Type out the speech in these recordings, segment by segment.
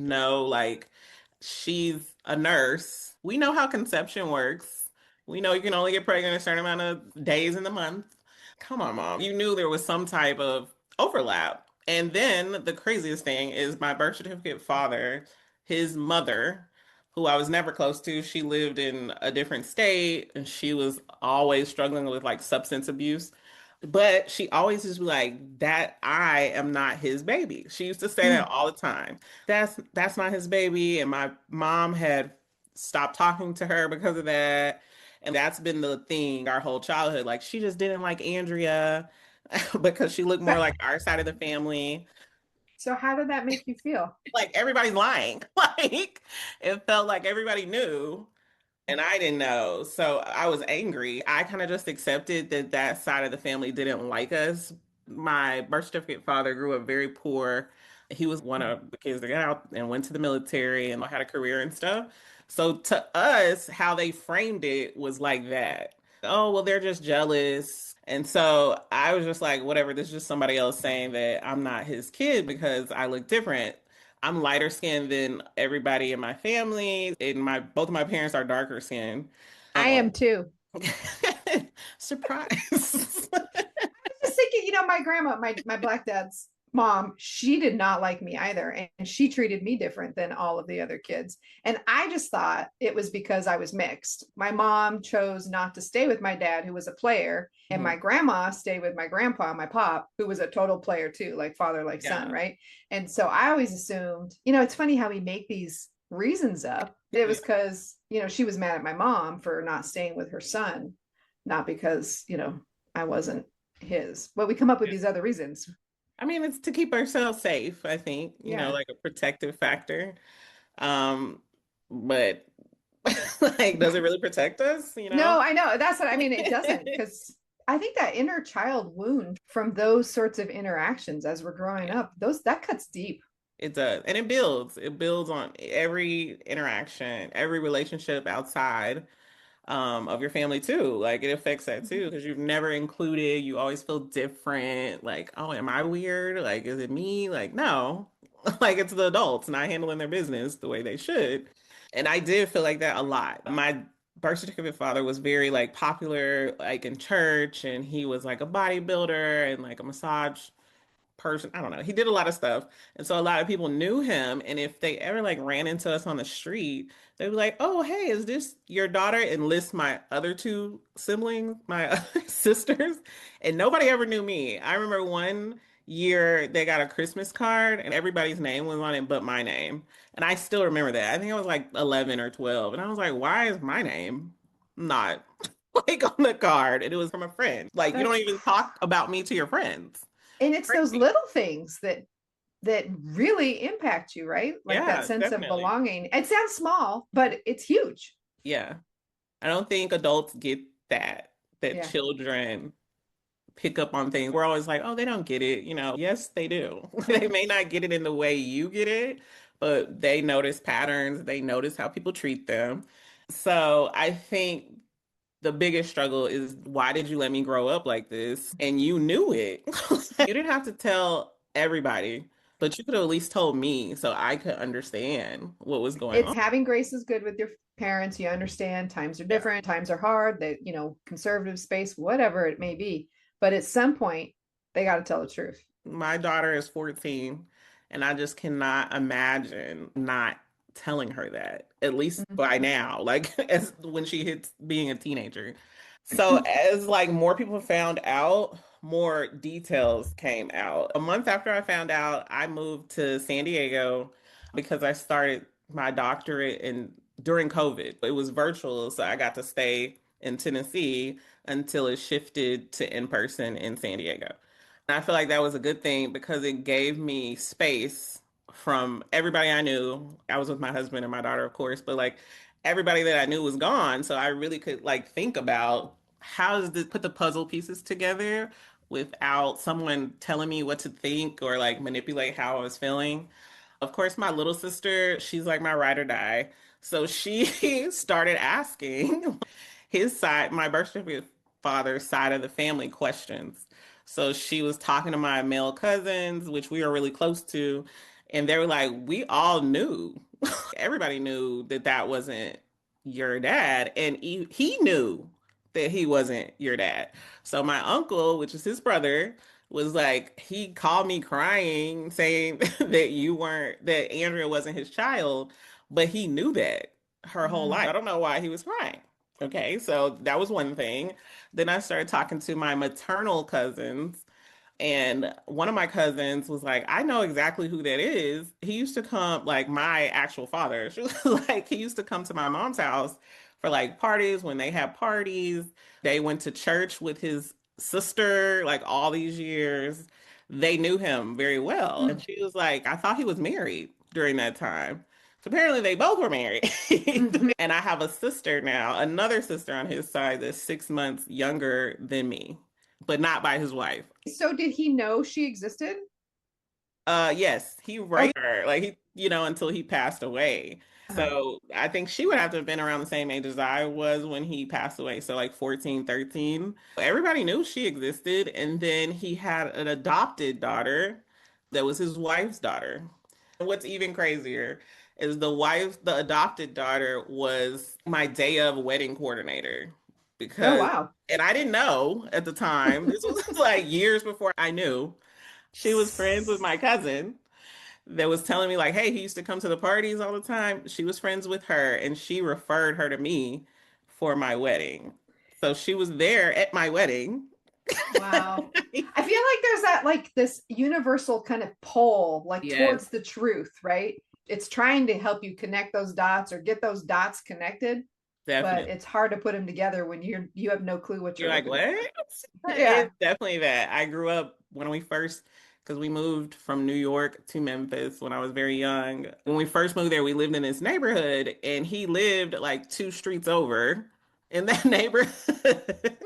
No, like she's a nurse. We know how conception works. We know you can only get pregnant a certain amount of days in the month. Come on, mom. You knew there was some type of overlap. And then the craziest thing is my birth certificate father, his mother, who I was never close to, she lived in a different state and she was always struggling with like substance abuse. But she always just be like, that I am not his baby. She used to say that Mm. all the time. That's not his baby. And my mom had stopped talking to her because of that. And that's been the thing our whole childhood. Like she just didn't like Andrea because she looked more But like our side of the family. so how did that make you feel? Like everybody's lying. Like it felt like everybody knew. And I didn't know. So I was angry. I kind of just accepted that that side of the family didn't like us. My birth certificate father grew up very poor. He was one of the kids that got out and went to the military and had a career and stuff. So to us, how they framed it was like that. Oh, well, they're just jealous. And so I was just like, whatever, this is just somebody else saying that I'm not his kid because I look different. I'm lighter skinned than everybody in my family, and my both of my parents are darker skinned. I am too. Surprise. Just thinking, my grandma, my black dad's mom, she did not like me either. And she treated me different than all of the other kids. And I just thought it was because I was mixed. My mom chose not to stay with my dad, who was a player, and Mhm. my grandma stayed with my grandpa, my pop, who was a total player too, like father, like son, Yeah. right? And so I always assumed, it's funny how we make these reasons up. It Yeah. was because, she was mad at my mom for not staying with her son, not because, I wasn't his. But we come up with these other reasons. I mean, it's to keep ourselves safe, I think, Yeah. like a protective factor. Um, but like, does it really protect us? No, I know. That's what I mean. It doesn't, because I think that inner child wound from those sorts of interactions as we're growing Yeah, up, those that cuts deep. it does. And it builds. It builds on every interaction, every relationship outside of your family too. Like it affects that too because you've never included, you always feel different. Like, oh, am I weird? Like, is it me? Like, no. Like it's the adults not handling their business the way they should. And I did feel like that a lot. My birth certificate father was very like popular like in church and he was like a bodybuilder and like a massage person. I don't know. He did a lot of stuff. And so a lot of people knew him. And if they ever like ran into us on the street, they'd be like, oh, hey, is this your daughter? And list my other two siblings, my other sisters. And nobody ever knew me. I remember one year they got a Christmas card and everybody's name was on it but my name. And I still remember that. I think I was like 11 or 12. And I was like, why is my name not like on the card? And it was from a friend. Like, you don't That's even talk about me to your friends. and it's those Crazy. little things that really impact you, right? Like that Yeah, sense of definitely. belonging. It sounds small, but it's huge. Yeah. I don't think adults get that Yeah. children pick up on things. We're always like, oh, they don't get it. Yes, they do. They may not get it in the way you get it, but they notice patterns. They notice how people treat them. So I think the biggest struggle is why did you let me grow up like this? And you knew it. You didn't have to tell everybody, but you could have at least told me so I could understand what was going It's on. having grace is good with your parents. You understand times are Yeah. different, times are hard, that, conservative space, whatever it may be. But at some point, they got to tell the truth. My daughter is 14, and I just cannot imagine not telling her that, at least by now, like as when she hits being a teenager. So as like more people found out, more details came out. A month after I found out, I moved to San Diego because I started my doctorate in during COVID. It was virtual, so I got to stay in Tennessee until it shifted to in person in San Diego. And I feel like that was a good thing because it gave me space from everybody I knew. I was with my husband and my daughter, of course, but like everybody that I knew was gone. So I really could like think about how does this put the puzzle pieces together without someone telling me what to think or like manipulate how I was feeling. Of course, my little sister, she's like my ride or die. So she started asking his side, my birth certificate father's side of the family questions. So she was talking to my male cousins, which we are really close to, And they were like, we all knew. Everybody knew that that wasn't your dad. And he knew that he wasn't your dad. So my uncle, which is his brother, was like, he called me crying, saying that you weren't, that Andrea wasn't his child, but he knew that her whole life. I don't know why he was crying. Okay, so that was one thing. Then I started talking to my maternal cousins, and one of my cousins was like, I know exactly who that is. He used to come, like my actual father. She was like, he used to come to my mom's house for like parties when they had parties. They went to church with his sister like all these years. They knew him very well. And she was like, I thought he was married during that time. So apparently they both were married. And I have a sister now, another sister on his side that's 6 months younger than me, but not by his wife. So did he know she existed? Yes, he Oh, raised her like until he passed away. uh-huh. So I think she would have to have been around the same age as I was when he passed away. So like 14, 13. Everybody knew she existed. And then he had an adopted daughter that was his wife's daughter. What's even crazier is the adopted daughter was my day of wedding coordinator Oh, because, wow. and I didn't know at the time, this was like years before I knew. She was friends with my cousin that was telling me like, hey, he used to come to the parties all the time. She was friends with her and she referred her to me for my wedding. So she was there at my wedding. Wow. I feel like there's that like this universal kind of pull like Yes, towards the truth, right? It's trying to help you connect those dots or get those dots connected, but definitely. it's hard to put them together when you have no clue what You're you're like, looking what? for. Yeah. It's definitely that. I grew up when we first, because we moved from New York to Memphis when I was very young. When we first moved there, we lived in this neighborhood, and he lived like 2 streets over in that neighborhood.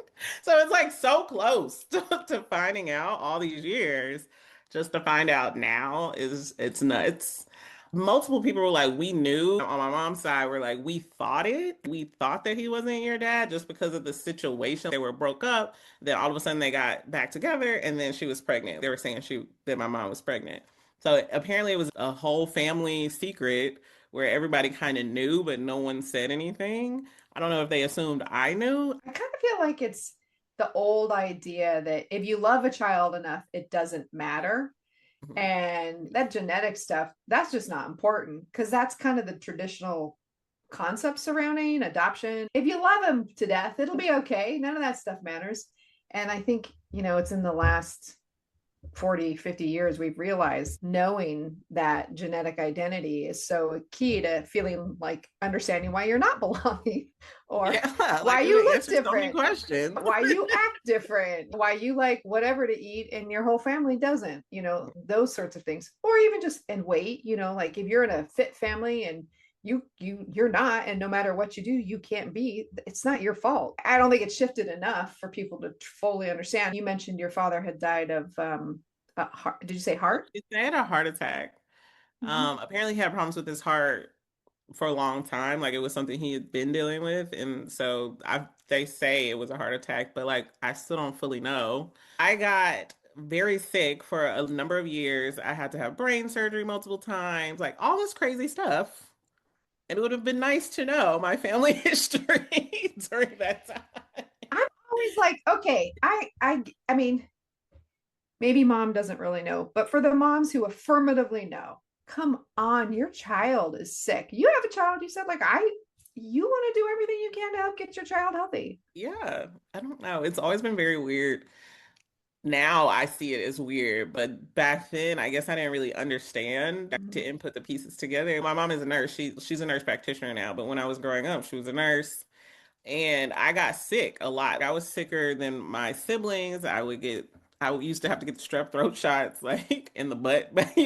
So it's like so close to finding out all these years. Just to find out now is it's nuts. Multiple people were like, we knew on my mom's side, were like, we thought it. We thought that he wasn't your dad just because of the situation. They were broke up. Then all of a sudden they got back together and then she was pregnant. They were saying that my mom was pregnant. So apparently it was a whole family secret where everybody kind of knew, but no one said anything. I don't know if they assumed I knew. I kind of feel like it's the old idea that if you love a child enough, it doesn't matter. Mhm. And that genetic stuff, that's just not important because that's kind of the traditional concept surrounding adoption. If you love them to death, it'll be okay. None of that stuff matters. And I think, it's in the last 40, 50 years, we've realized knowing that genetic identity is so key to feeling like understanding why you're not belonging or Yeah, why like you it look answers so many different, questions. why you act different, why you like whatever to eat and your whole family doesn't, those sorts of things. Or even just and weight, like if you're in a fit family and you're not, and no matter what you do you can't be, it's not your fault. I don't think it's shifted enough for people to fully understand. You mentioned your father had died of heart, did you say heart? He had a heart attack. Mm-hmm. Apparently he had problems with his heart for a long time. Like it was something he had been dealing with. And so they say it was a heart attack, but like I still don't fully know. I got very sick for a number of years. I had to have brain surgery multiple times, like all this crazy stuff. And it would have been nice to know my family history during that time. I'm always like, okay, I mean, maybe mom doesn't really know, but for the moms who affirmatively know, come on, your child is sick. You have a child, you said, like, you want to do everything you can to help get your child healthy. Yeah, I don't know. It's always been very weird. Now I see it as weird, but back then I guess I didn't really understand. I Mhm. didn't put the pieces together. My mom is a nurse. She's a nurse practitioner now, but when I was growing up, she was a nurse. And I got sick a lot. I was sicker than my siblings. I used to have to get strep throat shots like in the butt, back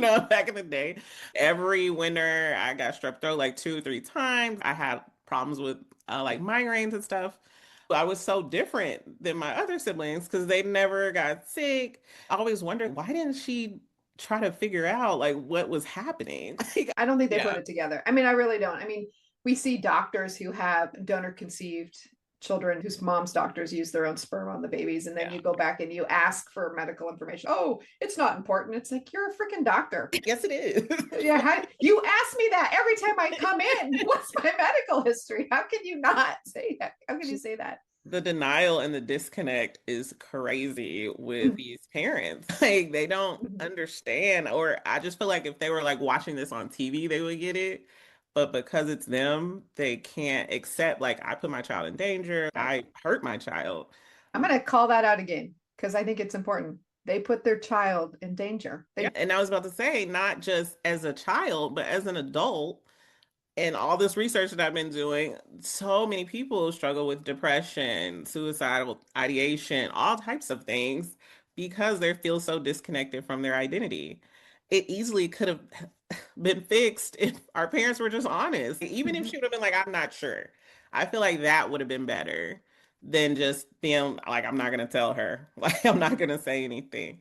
in the day. Every winter, I got strep throat like 2 or 3 times. I had problems with like migraines and stuff. I was so different than my other siblings because they never got sick. I always wondered why didn't she try to figure out like what was happening? Like, I don't think they put yeah, it together. I mean, I really don't. I mean, we see doctors who have donor conceived children whose mom's doctors use their own sperm on the babies. And then Yeah. you go back and you ask for medical information. Oh, it's not important. It's like, you're a freaking doctor. Yes, it is. Yeah, you ask me that every time I come in. What's my medical history? How can you not say that? How can you say that? The denial and the disconnect is crazy with these parents. Like they don't understand, or I just feel like if they were like watching this on TV, they would get it. But because it's them, they can't accept, like, I put my child in danger, Yeah. I hurt my child. I'm going to call that out again because I think it's important. They put their child in danger. Yeah. And I was about to say, not just as a child, but as an adult. And all this research that I've been doing, so many people struggle with depression, suicidal ideation, all types of things because they feel so disconnected from their identity. It easily could have been fixed if our parents were just honest. Even if Mhm. she would have been like, I'm not sure. I feel like that would have been better than just them, like, I'm not going to tell her. Like, I'm not going to say anything.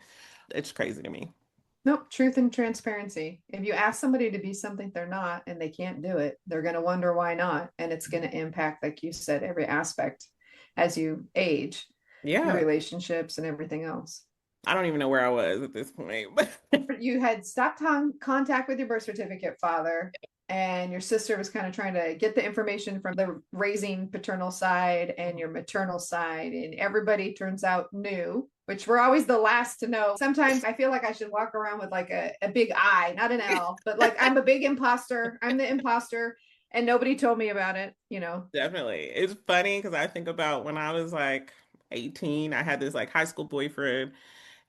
It's crazy to me. Nope, truth and transparency. If you ask somebody to be something they're not and they can't do it, they're going to wonder why not. And it's going to impact, like you said, every aspect as you age, your Yeah. relationships and everything else. I don't even know where I was at this point, but You had stopped contact with your birth certificate father, and your sister was kind of trying to get the information from the raising paternal side and your maternal side, and everybody turns out knew, which we're always the last to know. Sometimes I feel like I should walk around with like a big I, not an L, but like I'm a big imposter. I'm the imposter, and nobody told me about it, you know. definitely. It's funny because I think about when I was like 18, I had this like high school boyfriend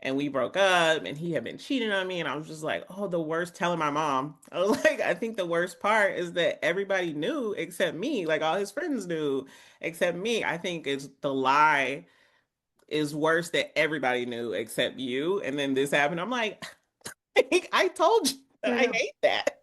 and we broke up and he had been cheating on me and I was just like, oh, the worst, telling my mom. I was like, I think the worst part is that everybody knew except me. Like all his friends knew except me. I think it's the lie is worse that everybody knew except you. And then this happened. I'm like, I told you that I I know. hate that.